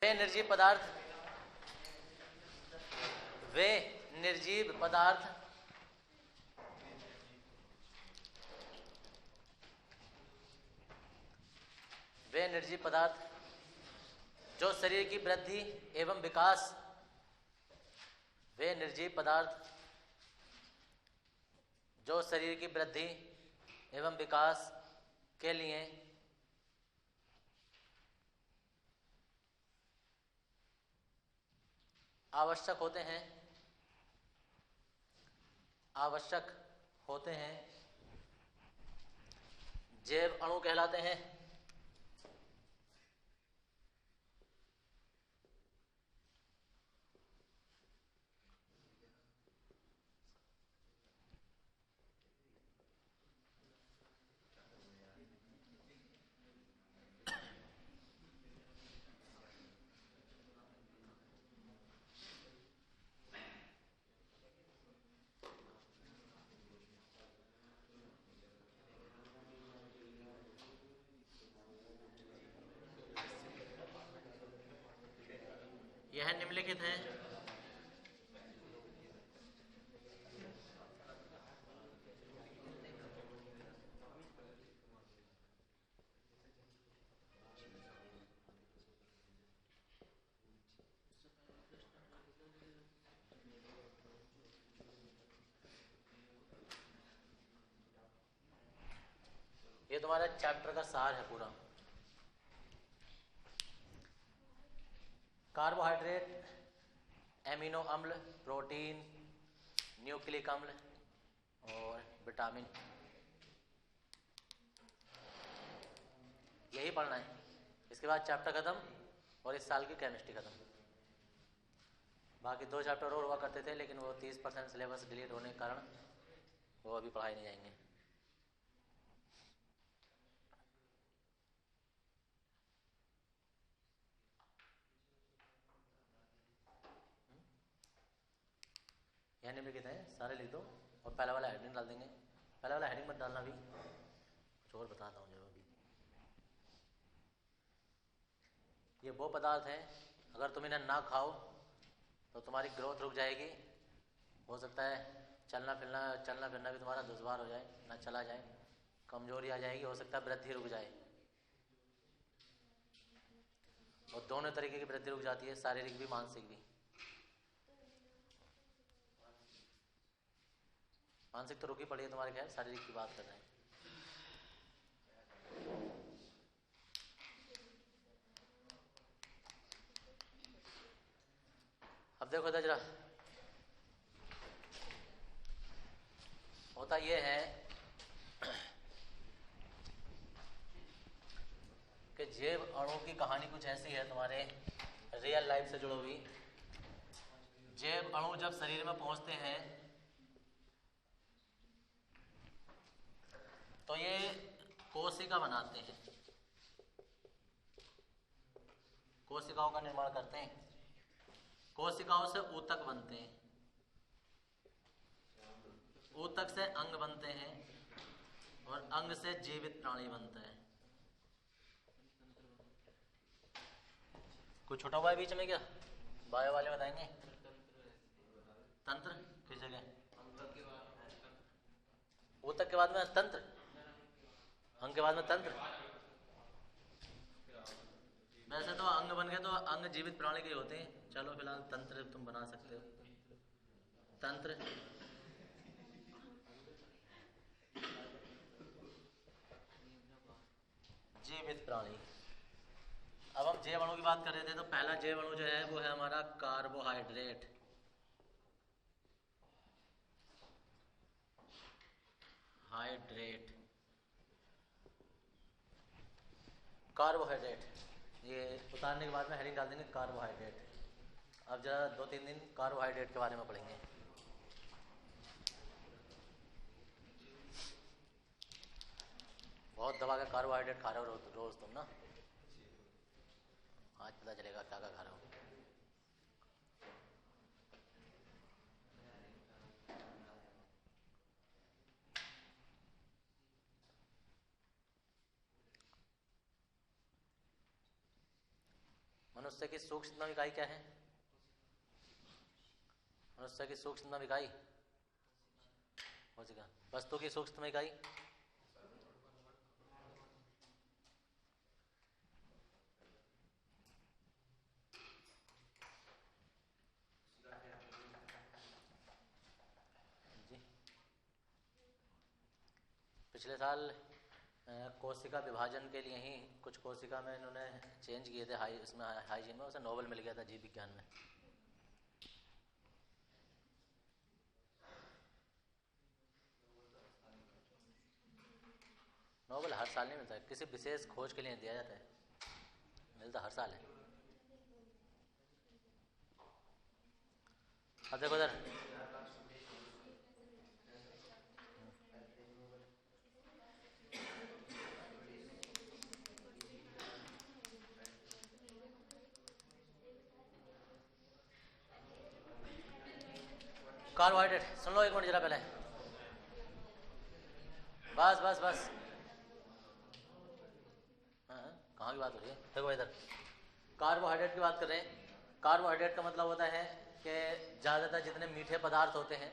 वे निर्जीव पदार्थ वे निर्जीव पदार्थ वे निर्जीव पदार्थ जो शरीर की वृद्धि एवं विकास वे निर्जीव पदार्थ जो शरीर की वृद्धि एवं विकास के लिए आवश्यक होते हैं जैव अणु कहलाते हैं। यह निम्नलिखित है। ये तुम्हारा चैप्टर का सार है पूरा। कार्बोहाइड्रेट, एमिनो अम्ल, प्रोटीन, न्यूक्लिक अम्ल और विटामिन, यही पढ़ना है। इसके बाद चैप्टर खत्म और इस साल की केमिस्ट्री खत्म। बाकी 2 चैप्टर और हुआ करते थे लेकिन वो 30% सिलेबस डिलीट होने के कारण वो अभी पढ़ाए नहीं जाएंगे। यहाँ निम्नलिखित है, सारे लिख दो और पहला वाला हेडिंग डाल देंगे। पहला वाला हेडिंग मत डालना, अभी कुछ और बताता हूँ। जो अभी ये वो पदार्थ हैं, अगर तुम इन्हें ना खाओ तो तुम्हारी ग्रोथ रुक जाएगी। हो सकता है चलना फिरना भी तुम्हारा दुश्वार हो जाए, ना चला जाए, कमजोरी आ जाएगी, हो सकता है वृद्धि रुक जाए। और दोनों तरीके की वृद्धि रुक जाती है, शारीरिक भी मानसिक भी। मानसिक तो रुकी पड़ी है तुम्हारे, खैर शारीरिक की बात कर रहे हैं। अब देखो इधर जरा, होता ये है कि जैव अणु की कहानी कुछ ऐसी है तुम्हारे रियल लाइफ से जुड़ी हुई। जैव अणु जब शरीर में पहुंचते हैं तो ये कोशिका बनाते हैं, कोशिकाओं का निर्माण करते हैं। कोशिकाओं से ऊतक बनते हैं, ऊतक से अंग बनते हैं और अंग से जीवित प्राणी बनता है। कुछ छोटा हुआ है बीच में क्या? बायो वाले बताएंगे। तंत्र किस जगह? ऊतक के बाद में तंत्र, अंग के बाद में तंत्र। वैसे तो अंग बन गए तो अंग जीवित प्राणी के होते हैं। चलो फिलहाल तंत्र तुम बना सकते हो। तंत्र जीवित प्राणी। अब हम जैव अणु की बात कर रहे थे तो पहला जैव अणु जो है वो है हमारा कार्बोहाइड्रेट। कार्बोहाइड्रेट ये उतारने के बाद में हेडिंग डाल देंगे कार्बोहाइड्रेट। अब जरा 2-3 दिन कार्बोहाइड्रेट के बारे में पढ़ेंगे। बहुत दबा के कार्बोहाइड्रेट खा रहे हो रोज तुम ना, आज पता चलेगा क्या क्या खा रहे हो। मनुष्य की सूक्ष्मतम इकाई क्या है? मनुष्य की सूक्ष्मतम इकाई कोशिका। वस्तु की सूक्ष्मतम इकाई? जी, पिछले साल कोशिका विभाजन के लिए ही कुछ कोशिका में इन्होंने चेंज किए थे इसमें हाइजीन में, उसे नोबेल मिल गया था जीव विज्ञान में। नोबेल हर साल नहीं मिलता है, किसी विशेष खोज के लिए दिया जाता है, मिलता हर साल है। अब देखो इधर, कार्बोहाइड्रेट सुन लो एक मिनट जरा पहले, बस बस बस। हाँ, कहाँ की बात हो रही है? देखो इधर कार्बोहाइड्रेट की बात कर रहे हैं। कार्बोहाइड्रेट का मतलब होता है कि ज़्यादातर जितने मीठे पदार्थ होते हैं,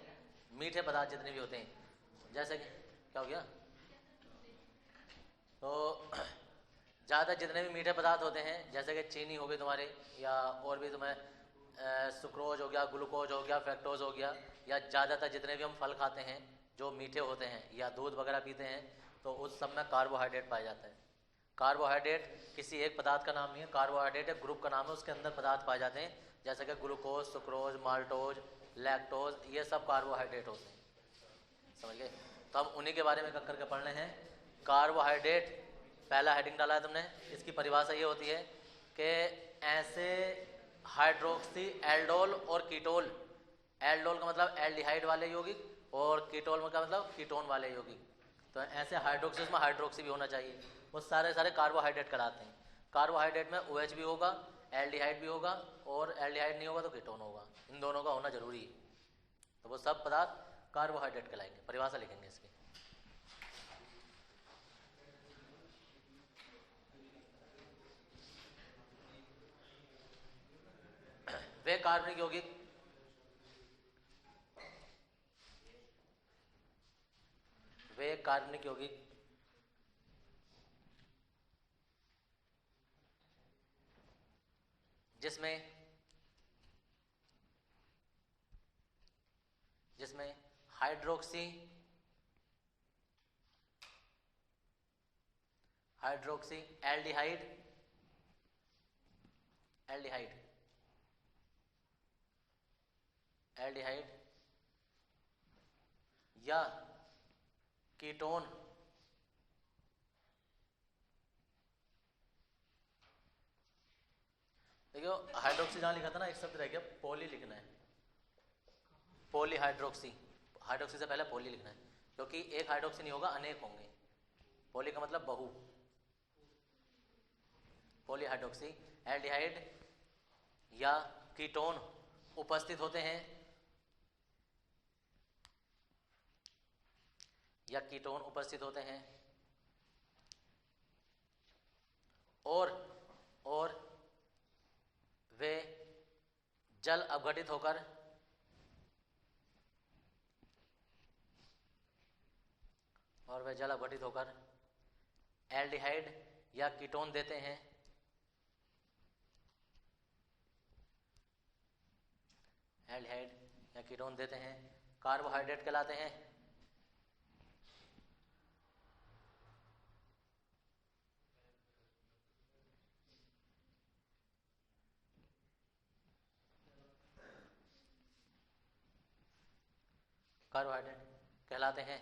मीठे पदार्थ जितने भी होते हैं, जैसे कि क्या हो गया, तो ज़्यादा जितने भी मीठे पदार्थ होते हैं, जैसे कि चीनी हो गई तुम्हारी, या और भी तुम्हें सुक्रोज हो गया, ग्लूकोज हो गया, फ्रैक्टोज हो गया, या ज़्यादातर जितने भी हम फल खाते हैं जो मीठे होते हैं, या दूध वगैरह पीते हैं, तो उस सब में कार्बोहाइड्रेट पाया जाता है। कार्बोहाइड्रेट किसी एक पदार्थ का नाम नहीं है, कार्बोहाइड्रेट एक ग्रुप का नाम है, उसके अंदर पदार्थ पाए जाते हैं, जैसे कि ग्लूकोज, सुक्रोज, माल्टोज, लैक्टोज, ये सब कार्बोहाइड्रेट होते हैं। समझ गए? तो हम उन्हीं के बारे में करके पढ़ रहे हैं। कार्बोहाइड्रेट, पहला हेडिंग डाला है तुमने, इसकी परिभाषा ये होती है कि ऐसे हाइड्रोक्सी एल्डोल और कीटोल, एल्डोल का मतलब एल्डिहाइड वाले यौगिक, और कीटोल का मतलब कीटोन वाले यौगिक, तो ऐसे हाइड्रोक्सी, उसमें हाइड्रोक्सी भी होना चाहिए, वो सारे सारे कार्बोहाइड्रेट कहलाते हैं। कार्बोहाइड्रेट में OH भी होगा, एल्डिहाइड भी होगा, और एल्डिहाइड नहीं होगा तो कीटोन होगा, इन दोनों का होना जरूरी है। तो वो सब पदार्थ कार्बोहाइड्रेट कहलाएंगे। परिभाषा लिखेंगे इसकी। वे कार्बनिक यौगिक वे कार्बनिक यौगिक जिसमें हाइड्रोक्सी एल्डिहाइड या कीटोन देखियो, हाइड्रोक्सी जहाँ लिखा था ना, एक शब्द रह गया, पॉली लिखना है, पॉलीहाइड्रोक्सी। हाइड्रोक्सी से पहले पॉली लिखना है, क्योंकि एक हाइड्रोक्सी नहीं होगा, अनेक होंगे। पॉली का मतलब बहु। पॉलीहाइड्रोक्सी एल्डिहाइड या कीटोन उपस्थित होते हैं, और वे जल अपघटित होकर एल्डिहाइड या कीटोन देते हैं, कार्बोहाइड्रेट कहलाते हैं।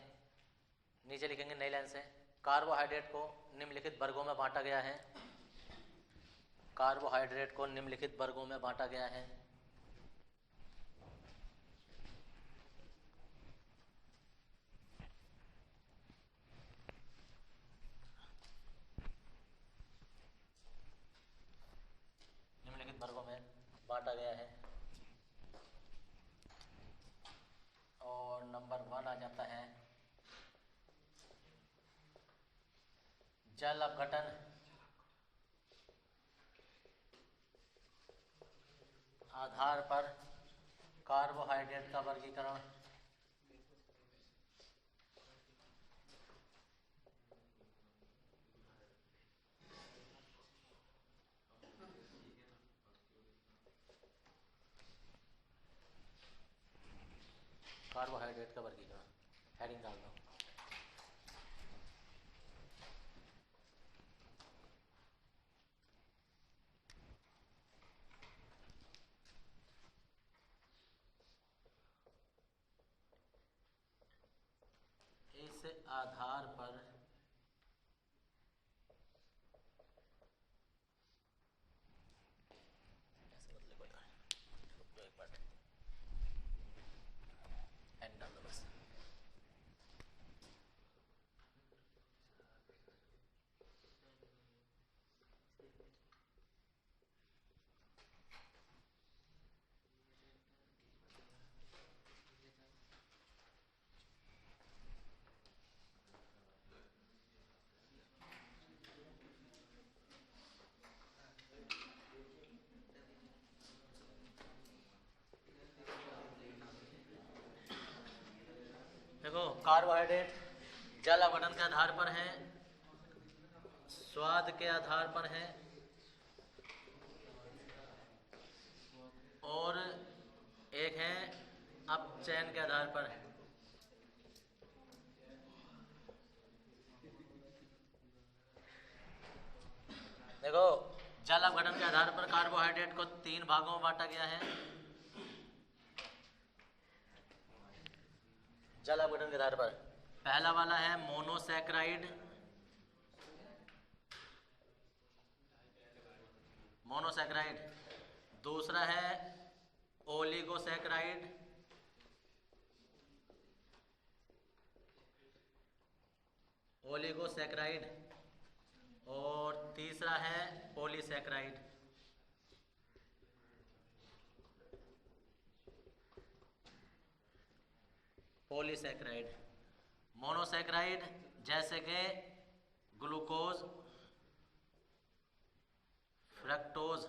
नीचे लिखेंगे नई लाइन से, कार्बोहाइड्रेट को निम्नलिखित वर्गों में बांटा गया है। और नंबर 1 आ जाता है जल अपघटन आधार पर कार्बोहाइड्रेट का वर्गीकरण। कार्बोहाइड्रेट का वर्गीकरण हेडिंग डाल दो। इस आधार पर देखो, कार्बोहाइड्रेट जल अपघटन के आधार पर है, स्वाद के आधार पर है और एक है अपचयन के आधार पर है। देखो, जल अपघटन के आधार पर कार्बोहाइड्रेट को 3 भागों में बांटा गया है। जल अपघटन के आधार पर पहला वाला है मोनोसैकराइड, दूसरा है ओलिगोसैकराइड, और तीसरा है पॉलीसैकराइड। मोनोसैकराइड जैसे कि ग्लूकोज, फ्रक्टोज,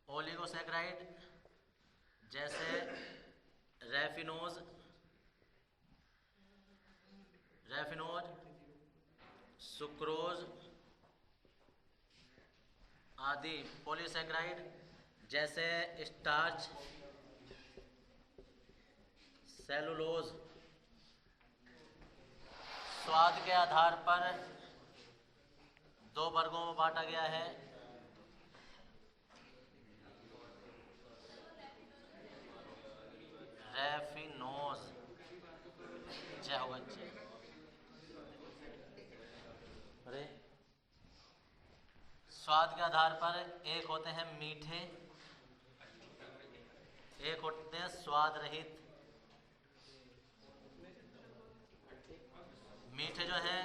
ओलिगोसैकराइड जैसे रैफिनोज, सुक्रोज आदि। पॉलीसैकराइड जैसे स्टार्च, सेलुलोज। स्वाद के आधार पर 2 वर्गों में बांटा गया है। रैफिनोज, जय होगा जय। अरे, स्वाद के आधार पर एक होते हैं मीठे, एक होते हैं स्वाद रहित। मीठे जो है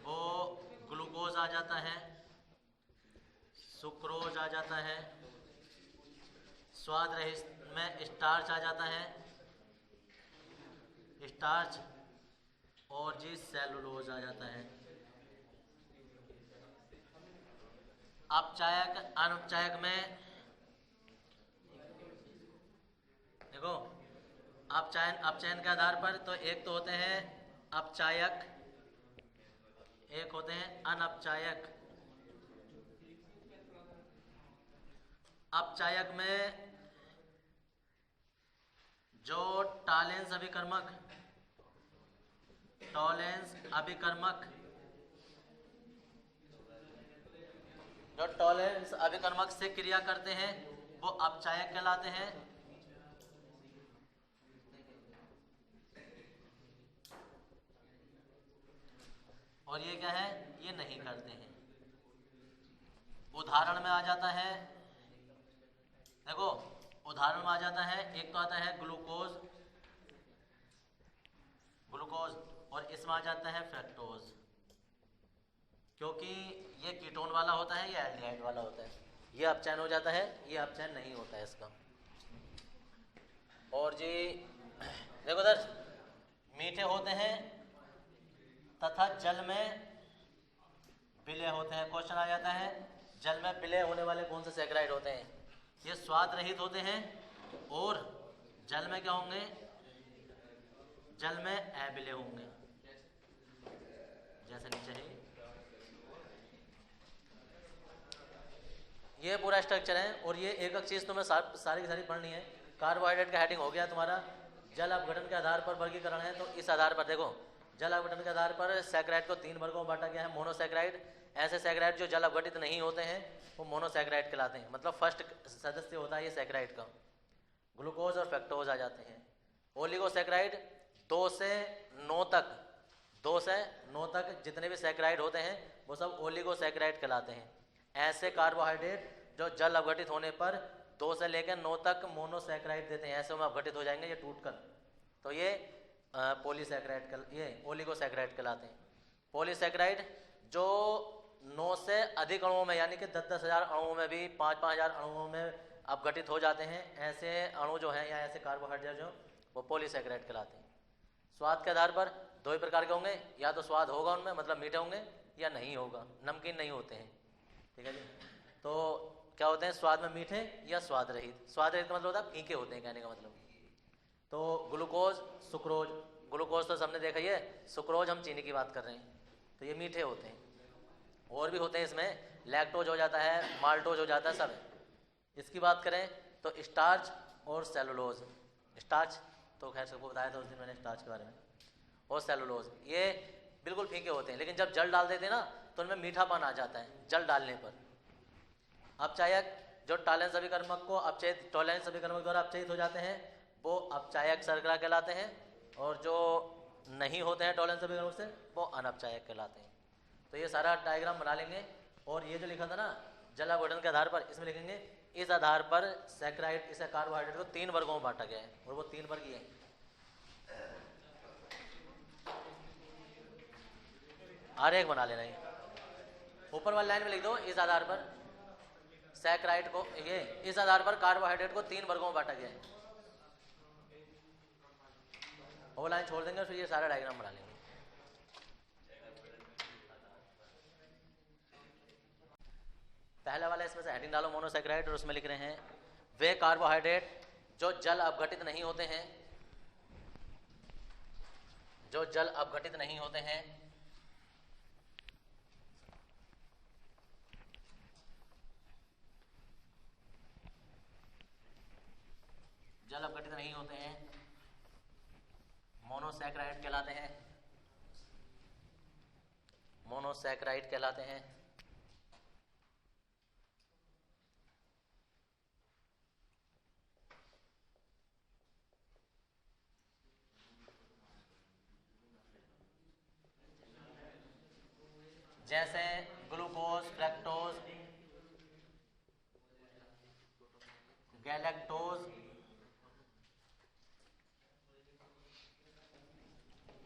वो ग्लूकोज आ जाता है, सुक्रोज आ जाता है, स्वाद रहित में स्टार्च आ जाता है, और जी सेलुलोज आ जाता है। अपचायक, अनुपचायक में देखो, अपचयन के आधार पर तो एक तो होते हैं अपचायक, एक होते हैं अनपचायक। अपचायक में जो टॉलेंस अभिकर्मक से क्रिया करते हैं वो अपचायक कहलाते हैं। और ये क्या है, ये नहीं करते हैं। उदाहरण में आ जाता है, देखो उदाहरण में आ जाता है, एक तो आता है ग्लूकोज, और इसमें आ जाता है फ्रक्टोज। क्योंकि ये कीटोन वाला होता है, ये एल्डिहाइड वाला होता है, ये अपचयन हो जाता है, ये अपचयन नहीं होता है इसका। और जी देखो दर्श, मीठे होते हैं तथा जल में विलय होते हैं। क्वेश्चन आ जाता है जल में विलय होने वाले कौन से सैकराइड होते हैं? ये स्वाद रहित होते हैं और जल में क्या होंगे? जल में अविलय होंगे, जैसे नीचे है। ये पूरा स्ट्रक्चर है और ये एक एक चीज तुम्हें सारी की सारी पढ़नी है। कार्बोहाइड्रेट का हेडिंग हो गया तुम्हारा। जल अपघटन के आधार पर वर्गीकरण है, तो इस आधार पर देखो, जल अपघटन के आधार पर सैकराइड को 3 वर्गों में बांटा गया है। मोनोसैकराइड, ऐसे सैकराइड जो जल अपघटित नहीं होते हैं वो मोनोसैकराइड कहलाते हैं। मतलब फर्स्ट सदस्य होता है ये सैकराइड का। ग्लूकोज और फ्रक्टोज आ जाते हैं। ओलिगोसैकराइड 2 से 9 तक, 2 से 9 तक जितने भी सैकराइड होते हैं वो सब ओलिगोसैकराइड कहलाते हैं। ऐसे कार्बोहाइड्रेट जो जल अपघटित होने पर 2 से लेकर 9 तक मोनोसैकराइड देते हैं, ऐसे में अपघटित हो जाएंगे ये टूटकर, तो ये पॉलीसैकराइड, ये ओलिगोसैकराइड कहलाते हैं। पॉलीसैकराइड जो 9 से अधिक अणुओं में, यानी कि 10-10 हज़ार अणुओं में भी 5-5 हज़ार अणुओं में अपघटित हो जाते हैं, ऐसे अणु जो हैं या ऐसे कार्बोहाइड्रेट जो वो पॉलीसैकराइड कहलाते हैं। स्वाद के आधार पर 2 ही प्रकार के होंगे, या तो स्वाद होगा उनमें मतलब मीठे होंगे, या नहीं होगा, नमकीन नहीं होते हैं। ठीक है जी। तो क्या होते हैं? स्वाद में मीठे या स्वाद रहित। स्वाद रहित का मतलब होता है फीके होते हैं, कहने का मतलब। तो ग्लूकोज, सुक्रोज, ग्लूकोज तो सबने देखा ही है, सुक्रोज हम चीनी की बात कर रहे हैं, तो ये मीठे होते हैं। और भी होते हैं इसमें, लैक्टोज हो जाता है, माल्टोज हो जाता है, सब। इसकी बात करें तो स्टार्च और सेलुलोज। स्टार्च तो खैर सबको बताया था उस दिन मैंने स्टार्च के बारे में, और सेलुलोज ये बिल्कुल फीके होते हैं, लेकिन जब जल डाल देते हैं ना तो उनमें मीठापन आ जाता है जल डालने पर। अपचायक जो टॉलेंस अभिकर्मक को अपचयित, टॉलेंस अभिकर्मक द्वारा अपचयित हो जाते हैं वो अपचायक शर्करा कहलाते हैं, और जो नहीं होते हैं टॉलेंस अभिकर्मक से वो अनपचायक कहलाते हैं। तो ये सारा डायग्राम बना लेंगे, और ये जो लिखा था ना जल अपघटन के आधार पर, इसमें लिखेंगे इस आधार पर सैकराइड, इसे कार्बोहाइड्रेट को 3 वर्गों में बांटा गया है, और वो 3 वर्ग ये हैं। आरेख बना लेना, ये ऊपर वाली लाइन में लिख दो, इस आधार पर सैकराइड को, ये इस आधार पर कार्बोहाइड्रेट को 3 वर्गों में बांटा गया है। वो लाइन छोड़ देंगे और फिर ये सारा डायग्राम बना लेंगे। पहला वाला इसमें से हेडिंग डालो मोनोसैकराइड, और उसमें लिख रहे हैं वे कार्बोहाइड्रेट जो जल अपघटित नहीं होते हैं, जो जल अपघटित नहीं होते हैं, जल अपघटित नहीं होते हैं, मोनोसैकराइड कहलाते हैं, मोनोसैकराइड कहलाते हैं। जैसे ग्लूकोज, फ्रक्टोज, गैलेक्टोज,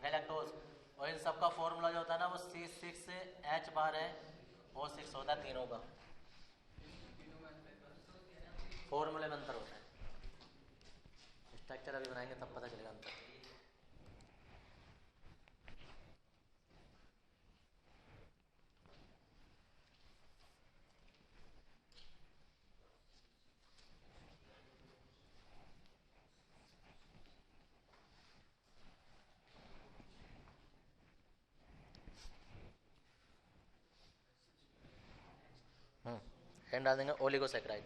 गैलेक्टोज, और इन सब का फॉर्मूला जो होता है ना वो C6H बार है, O6 होता है तीनों का, फॉर्मूले में अंतर होता है। स्ट्रक्चर अभी बनाएंगे तब पता चलेगा अंतर। एंड डाल देंगे ओलिगोसैकराइड।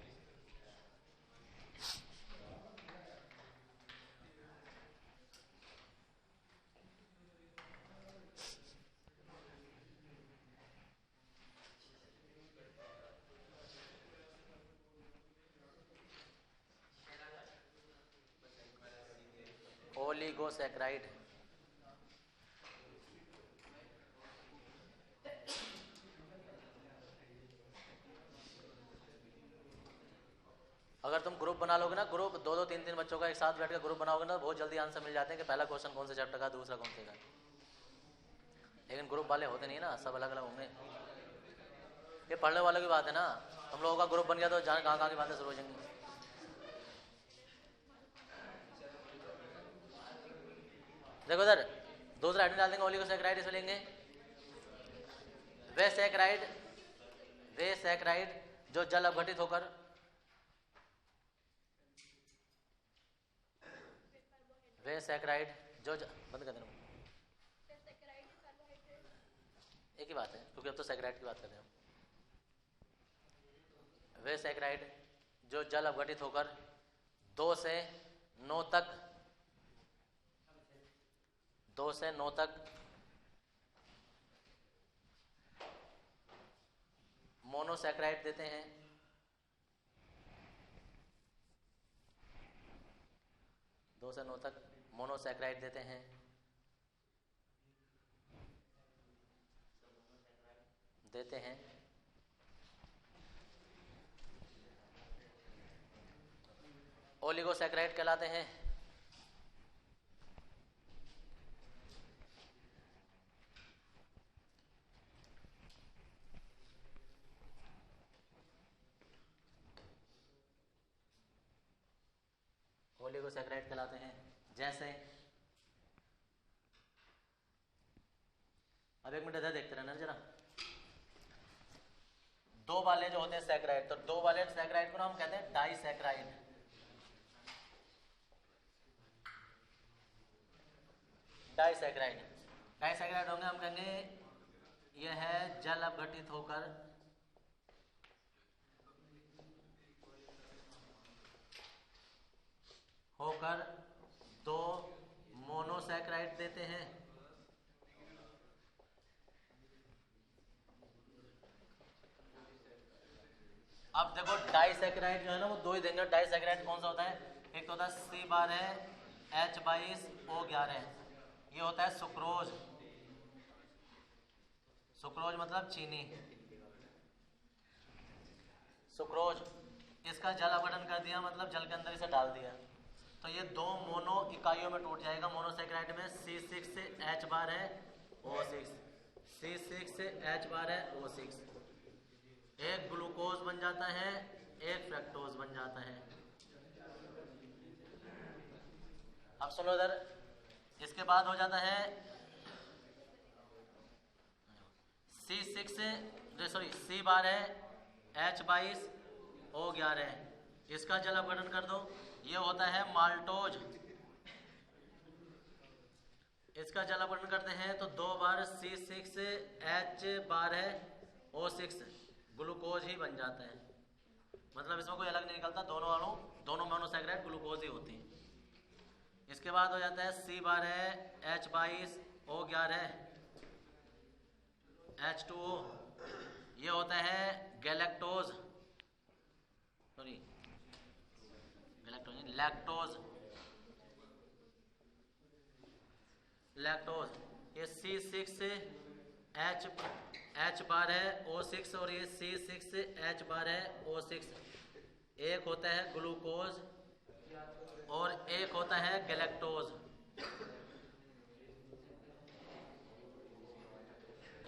ओलिगोसैकराइड अगर तुम ग्रुप बना लोगे ना, ग्रुप 2-2, 3-3 बच्चों का एक साथ बैठ कर ग्रुप बनाओगे ना, बहुत जल्दी आंसर मिल जाते हैं कि पहला क्वेश्चन कौन से चैप्टर का, दूसरा कौन से का। लेकिन ग्रुप वाले होते नहीं ना, सब अलग अलग होंगे। ये पढ़ने वालों की बात है ना, हम लोगों का ग्रुप बन गया तो जाने कहाँ की बातें शुरू हो जाएंगी। देखो इधर दूसरा हेडिंग डाल देंगे ओलिगोसैकराइड, इसमें लेंगे वे सैकराइड जो जल अपघटित होकर बंद कर देना, एक ही बात है क्योंकि अब तो सैकराइड की बात कर रहे हैं। वे सैकराइड जो जल अपघटित होकर 2 से 9 तक मोनोसैकराइड देते हैं। 2 से 9 तक मोनोसैकराइड देते हैं। ओलिगोसैकराइड कहलाते हैं। ओलिगोसैकराइड कहलाते हैं। जैसे अब 1 मिनट इधर देखते रहना जरा। 2 वाले जो होते हैं सैकराइड, तो 2 वाले सैकराइड को हम कहते हैं डाइसैकराइड। डाइसैकराइड होंगे, हम कहेंगे यह है जल अपघटित होकर होकर 2 मोनोसैकराइड देते हैं। अब देखो डाइसैकराइड जो है ना वो 2 ही देंगे। डाइसैकराइड कौन सा होता है? एक तो होता है C12H22O11, ये होता है सुक्रोज। सुक्रोज मतलब चीनी। सुक्रोज, इसका जल अपघटन कर दिया मतलब जल के अंदर इसे डाल दिया, तो ये 2 मोनो इकाइयों में टूट जाएगा। मोनोसैकराइड में C6 से H बार है O6, C6 से H बार है O6। एक ग्लूकोज बन जाता है, एक फ्रक्टोज बन जाता है। अब सुनो इधर, इसके बाद हो जाता है C बार है H22O11, इसका जल अपघटन कर दो, ये होता है माल्टोज। इसका जल अपघटन करते हैं तो 2 बार C6 से H बार है O6, ग्लूकोज ही बन जाता है। मतलब इसमें कोई अलग नहीं निकलता, दोनों मोनोसैकराइड ग्लूकोज ही होती हैं। इसके बाद हो जाता है C बार है H22O11 H2O, ये होता है गैलेक्टोज, लैक्टोज। ये C6 से H बार है O6 और ये C6 से H बार है O6। एक होता है ग्लूकोज और एक होता है गैलेक्टोज।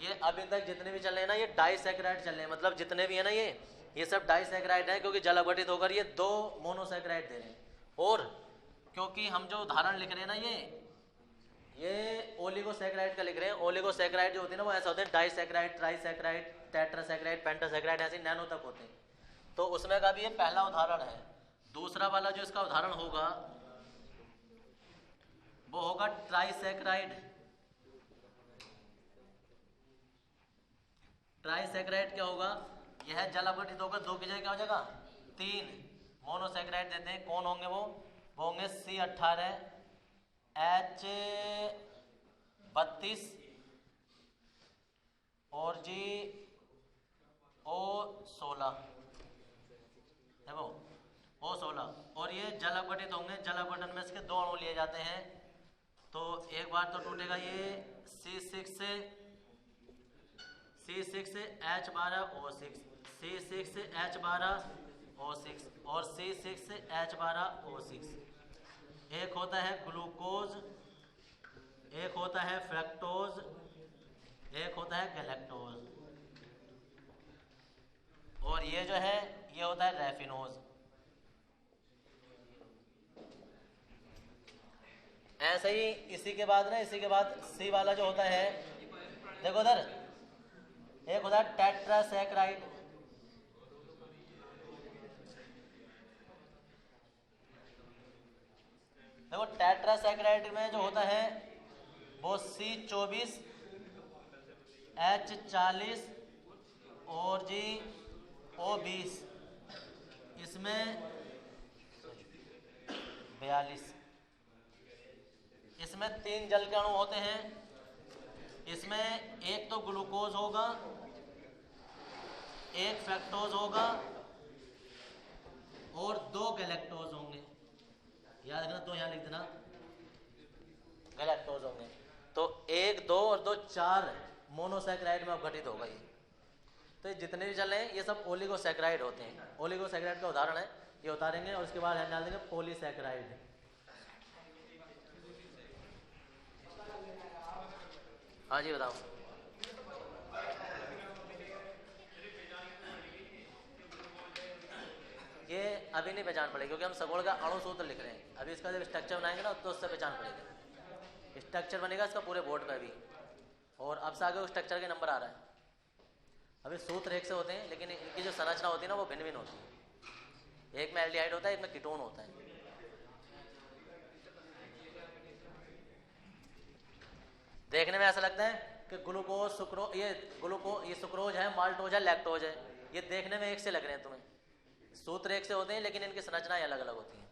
ये अभी तक जितने भी चल रहे हैं ना, ये डाइसैकराइड चल रहे हैं। मतलब जितने भी है ना ये सब डाइसैकराइड है, क्योंकि जल अपघटित होकर ये 2 मोनोसैकराइड दे रहे हैं। और क्योंकि हम जो उदाहरण लिख रहे हैं ना, ये ओलिगोसैकराइड का लिख रहे हैं। ओलिगोसैकराइड जो होते हैं ना वो ऐसा होते हैं डाइसैकराइड, ट्राइसैकराइड, टेट्रासैकराइड, पेंटासैकराइड, ऐसे नैनो तक होते हैं। तो उसमें का भी ये पहला उदाहरण है। दूसरा वाला जो इसका उदाहरण होगा वो होगा ट्राइसैकराइड। ट्राइसैकराइड क्या होगा? यह जल अपघटित होकर 2 की जगह क्या हो जाएगा? 3 मोनोसैकराइड देते हैं। कौन होंगे वो होंगे C18H32 और O16। देखो O16, और ये जल अपघटित होंगे। जल अपघटन में इसके 2 अणु लिए जाते हैं, तो एक बार तो टूटेगा ये C6 से H12O6, C6 से H12O6 और C6 से H12O6। एक होता है ग्लूकोज, एक होता है फ्रक्टोज, एक होता है गैलेक्टोज, और ये जो है ये होता है रैफिनोज। ऐसे ही इसी के बाद C वाला जो होता है, देखो उधर एक होता है टेट्रासैकराइड। देखो टेट्रासैकराइड में जो होता है वो C24 H40 और O20, इसमें 42, इसमें 3 जल के अणु होते हैं। इसमें एक तो ग्लूकोज होगा, एक फ्रक्टोज होगा और 2 गैलेक्टोज होंगे। याद रखना, तो यहां लिख देना गैलेक्टोज होंगे। तो 1, 2 और 2 4 मोनोसैकराइड में अपघटित होगा ये। तो ये जितने भी जल हैं ये सब ओलिगोसैकराइड होते हैं। ओलिगोसैकराइड का उदाहरण है, ये उतारेंगे और उसके बाद हम डाल देंगे पॉलीसैकराइड। हाँ जी बताओ। ये अभी नहीं पहचान पड़ेगी क्योंकि हम सगोड़ का अणु सूत्र लिख रहे हैं। अभी इसका जब स्ट्रक्चर बनाएंगे ना तो उससे पहचान पड़ेगी। स्ट्रक्चर बनेगा इसका पूरे बोर्ड पे भी, और अब से आगे स्ट्रक्चर के नंबर आ रहा है। अभी सूत्र एक से होते हैं लेकिन इनकी जो संरचना होती है ना वो भिन्न भिन्न होती है। एक में एल्डिहाइड होता है, एक में कीटोन होता है। देखने में ऐसा लगता है कि ग्लूकोज ये सुक्रोज है, माल्टोज है, लैक्टोज है। ये देखने में एक से लग रहे हैं तुम्हें, सूत्र एक से होते हैं लेकिन इनकी संरचनाएं अलग अलग होती हैं।